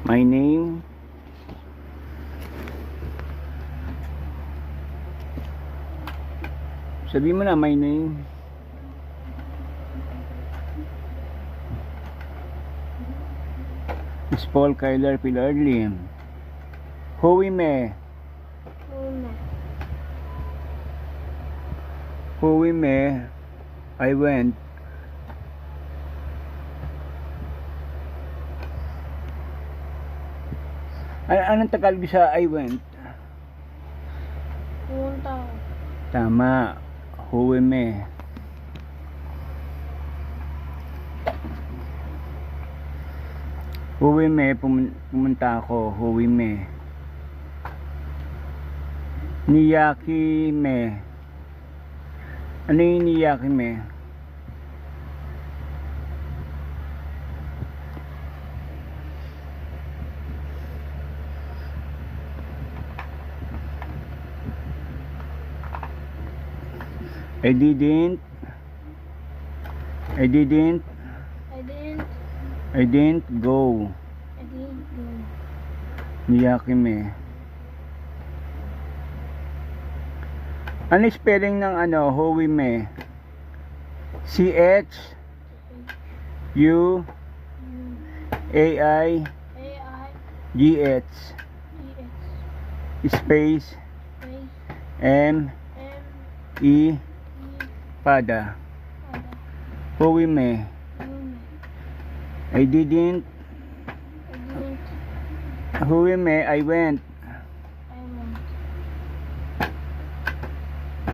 My name. Sabi mo na, my name. Is Paul Kyler Pilar Lim. Hui me. Hui me. I went. Anong Tagalog sa I went? Pumunta ako. Tama. Hui me. Hui me, pumunta ako. Hui me. Niyaki me. Ano yung niyaki me? I didn't I didn't go. go. Niyaki me. Ano spelling ng Hui me? C-H U A-I G-H space M-E Pada. Hui me. I didn't. Hui me, I went.